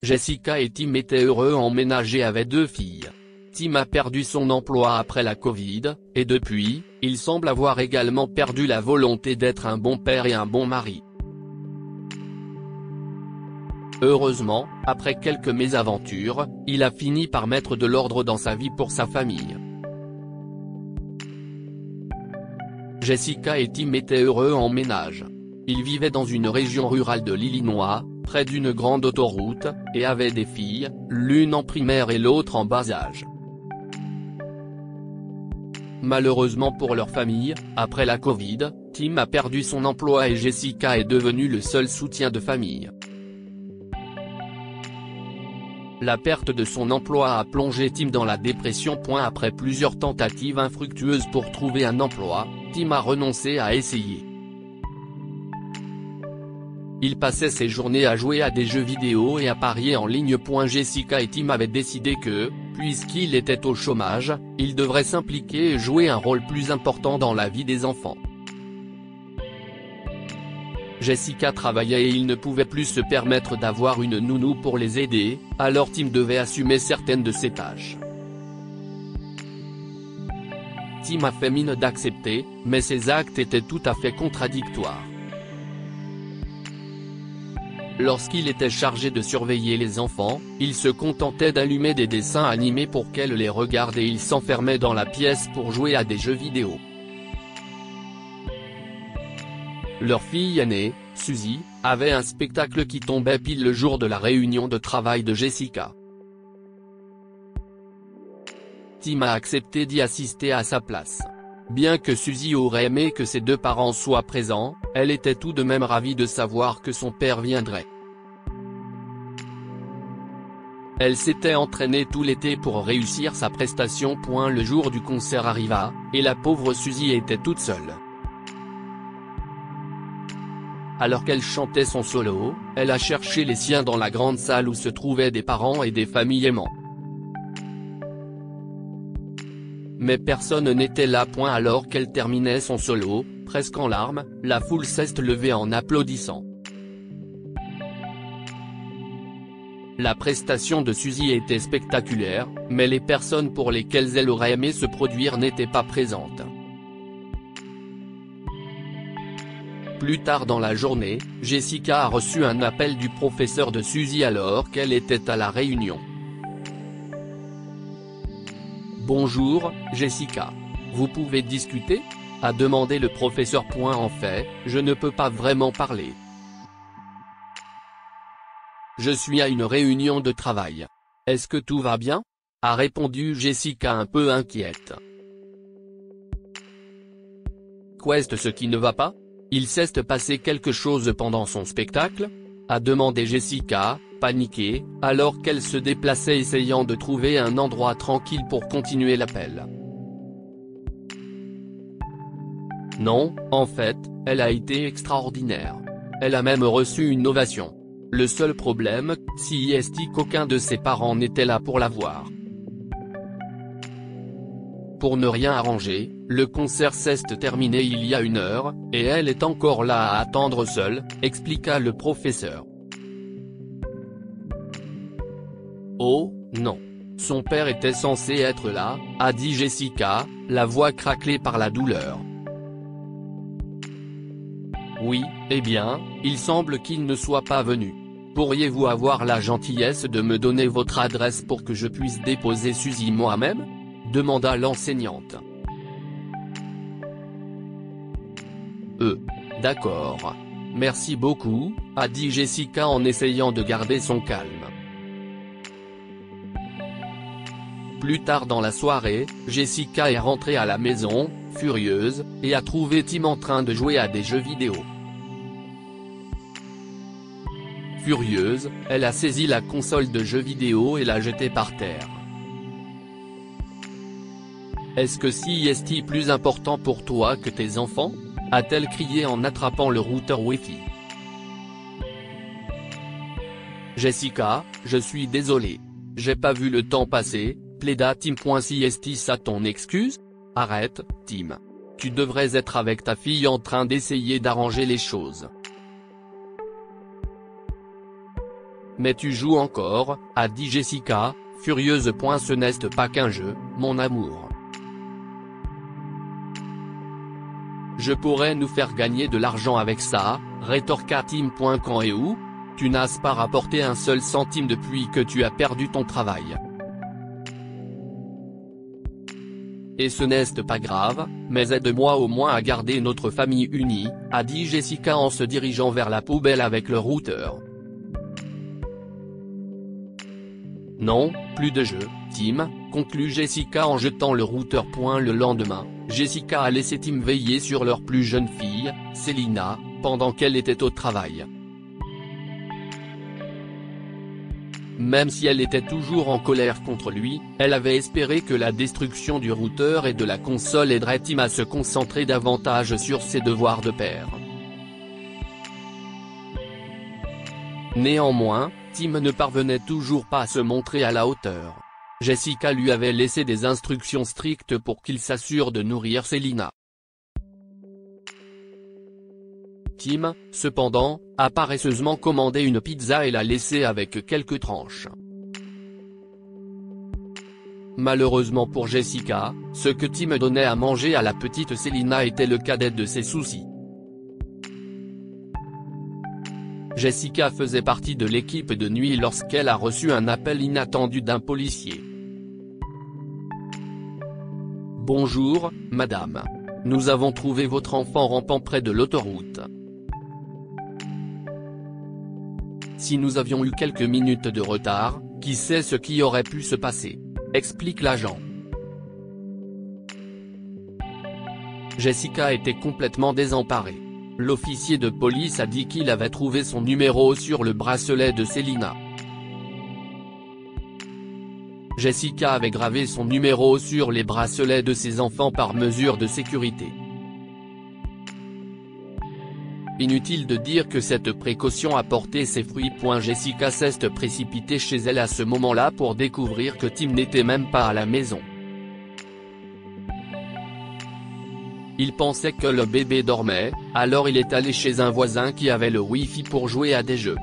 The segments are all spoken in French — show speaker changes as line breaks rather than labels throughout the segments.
Jessica et Tim étaient heureux en ménage et avaient 2 filles. Tim a perdu son emploi après la Covid, et depuis, il semble avoir également perdu la volonté d'être un bon père et un bon mari. Heureusement, après quelques mésaventures, il a fini par mettre de l'ordre dans sa vie pour sa famille. Jessica et Tim étaient heureux en ménage. Ils vivaient dans une région rurale de l'Illinois, près d'une grande autoroute, et avaient des filles, l'une en primaire et l'autre en bas âge. Malheureusement pour leur famille, après la Covid, Tim a perdu son emploi et Jessica est devenue le seul soutien de famille. La perte de son emploi a plongé Tim dans la dépression. Après plusieurs tentatives infructueuses pour trouver un emploi, Tim a renoncé à essayer. Il passait ses journées à jouer à des jeux vidéo et à parier en ligne. Jessica et Tim avaient décidé que, puisqu'il était au chômage, il devrait s'impliquer et jouer un rôle plus important dans la vie des enfants. Jessica travaillait et il ne pouvait plus se permettre d'avoir une nounou pour les aider, alors Tim devait assumer certaines de ses tâches. Tim a fait mine d'accepter, mais ses actes étaient tout à fait contradictoires. Lorsqu'il était chargé de surveiller les enfants, il se contentait d'allumer des dessins animés pour qu'elle les regarde et il s'enfermait dans la pièce pour jouer à des jeux vidéo. Leur fille aînée, Suzy, avait un spectacle qui tombait pile le jour de la réunion de travail de Jessica. Tim a accepté d'y assister à sa place. Bien que Suzy aurait aimé que ses 2 parents soient présents, elle était tout de même ravie de savoir que son père viendrait. Elle s'était entraînée tout l'été pour réussir sa prestation. Le jour du concert arriva, et la pauvre Suzy était toute seule. Alors qu'elle chantait son solo, elle a cherché les siens dans la grande salle où se trouvaient des parents et des familles aimants. Mais personne n'était là. Alors qu'elle terminait son solo, presque en larmes, la foule s'est levée en applaudissant. La prestation de Suzy était spectaculaire, mais les personnes pour lesquelles elle aurait aimé se produire n'étaient pas présentes. Plus tard dans la journée, Jessica a reçu un appel du professeur de Suzy alors qu'elle était à la réunion. « Bonjour, Jessica. Vous pouvez discuter ?» a demandé le professeur. En fait, je ne peux pas vraiment parler. Je suis à une réunion de travail. Est-ce que tout va bien ? a répondu Jessica un peu inquiète. Qu'est-ce ce qui ne va pas ? Il s'est passé quelque chose pendant son spectacle ? a demandé Jessica, paniquée, alors qu'elle se déplaçait essayant de trouver un endroit tranquille pour continuer l'appel. Non, en fait, elle a été extraordinaire. Elle a même reçu une ovation. Le seul problème, c'est qu'aucun de ses parents n'était là pour la voir. Pour ne rien arranger, le concert s'est terminé il y a 1 heure, et elle est encore là à attendre seule, expliqua le professeur. Oh, non. Son père était censé être là, a dit Jessica, la voix craquelée par la douleur. Oui, eh bien, il semble qu'il ne soit pas venu. Pourriez-vous avoir la gentillesse de me donner votre adresse pour que je puisse déposer Suzy moi-même ? demanda l'enseignante. D'accord. Merci beaucoup, a dit Jessica en essayant de garder son calme. Plus tard dans la soirée, Jessica est rentrée à la maison, furieuse, et a trouvé Tim en train de jouer à des jeux vidéo. Furieuse, elle a saisi la console de jeux vidéo et l'a jetée par terre. Est-ce que c'est plus important pour toi que tes enfants ? a-t-elle crié en attrapant le routeur Wi-Fi. Jessica, je suis désolé. J'ai pas vu le temps passer, plaida Tim. Si ça ton excuse ? Arrête, Tim. Tu devrais être avec ta fille en train d'essayer d'arranger les choses. Mais tu joues encore, a dit Jessica, furieuse. Ce n'est pas qu'un jeu, mon amour. Je pourrais nous faire gagner de l'argent avec ça, rétorqua Tim. Quand et où? Tu n'as pas rapporté un seul centime depuis que tu as perdu ton travail. Et ce n'est pas grave, mais aide-moi au moins à garder notre famille unie, a dit Jessica en se dirigeant vers la poubelle avec le routeur. Non, plus de jeu, Tim, conclut Jessica en jetant le routeur. Le lendemain, Jessica a laissé Tim veiller sur leur plus jeune fille, Selina, pendant qu'elle était au travail. Même si elle était toujours en colère contre lui, elle avait espéré que la destruction du routeur et de la console aiderait Tim à se concentrer davantage sur ses devoirs de père. Néanmoins, Tim ne parvenait toujours pas à se montrer à la hauteur. Jessica lui avait laissé des instructions strictes pour qu'il s'assure de nourrir Selina. Tim, cependant, a paresseusement commandé une pizza et l'a laissée avec quelques tranches. Malheureusement pour Jessica, ce que Tim donnait à manger à la petite Selina était le cadet de ses soucis. Jessica faisait partie de l'équipe de nuit lorsqu'elle a reçu un appel inattendu d'un policier. « Bonjour, madame. Nous avons trouvé votre enfant rampant près de l'autoroute. Si nous avions eu quelques minutes de retard, qui sait ce qui aurait pu se passer », explique l'agent. Jessica était complètement désemparée. L'officier de police a dit qu'il avait trouvé son numéro sur le bracelet de Selina. Jessica avait gravé son numéro sur les bracelets de ses enfants par mesure de sécurité. Inutile de dire que cette précaution a porté ses fruits. Jessica s'est précipitée chez elle à ce moment-là pour découvrir que Tim n'était même pas à la maison. Il pensait que le bébé dormait, alors il est allé chez un voisin qui avait le Wi-Fi pour jouer à des jeux.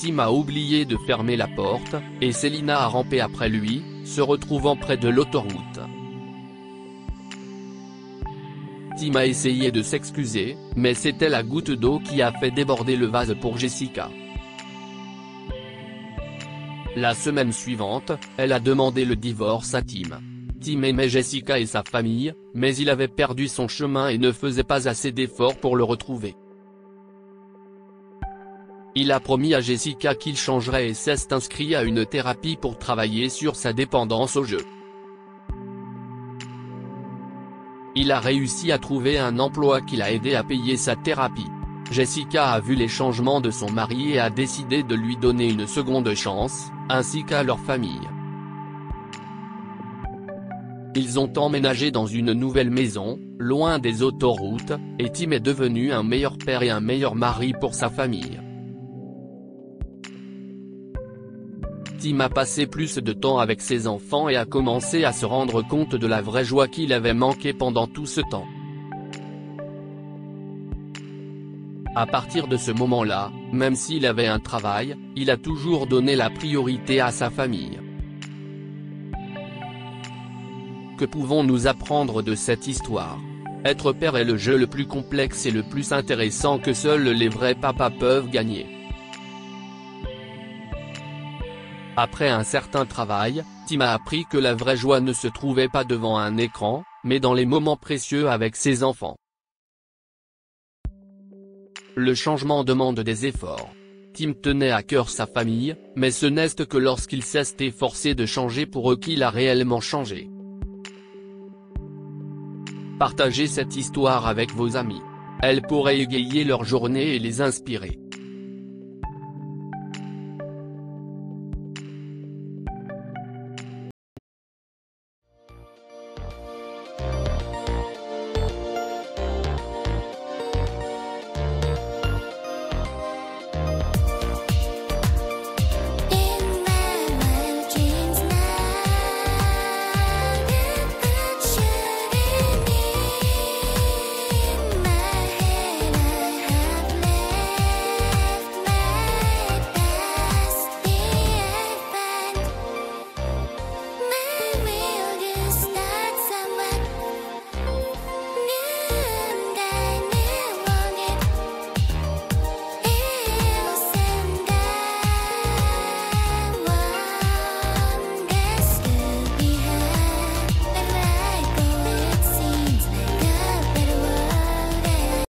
Tim a oublié de fermer la porte, et Selina a rampé après lui, se retrouvant près de l'autoroute. Tim a essayé de s'excuser, mais c'était la goutte d'eau qui a fait déborder le vase pour Jessica. La semaine suivante, elle a demandé le divorce à Tim. Tim aimait Jessica et sa famille, mais il avait perdu son chemin et ne faisait pas assez d'efforts pour le retrouver. Il a promis à Jessica qu'il changerait et s'est inscrit à une thérapie pour travailler sur sa dépendance au jeu. Il a réussi à trouver un emploi qui l'a aidé à payer sa thérapie. Jessica a vu les changements de son mari et a décidé de lui donner une seconde chance, ainsi qu'à leur famille. Ils ont emménagé dans une nouvelle maison, loin des autoroutes, et Tim est devenu un meilleur père et un meilleur mari pour sa famille. Tim a passé plus de temps avec ses enfants et a commencé à se rendre compte de la vraie joie qu'il avait manqué pendant tout ce temps. À partir de ce moment-là, même s'il avait un travail, il a toujours donné la priorité à sa famille. Que pouvons-nous apprendre de cette histoire? Être père est le jeu le plus complexe et le plus intéressant que seuls les vrais papas peuvent gagner. Après un certain travail, Tim a appris que la vraie joie ne se trouvait pas devant un écran, mais dans les moments précieux avec ses enfants. Le changement demande des efforts. Tim tenait à cœur sa famille, mais ce n'est que lorsqu'il s'est efforcé de changer pour eux qu'il a réellement changé. Partagez cette histoire avec vos amis. Elle pourrait égayer leur journée et les inspirer.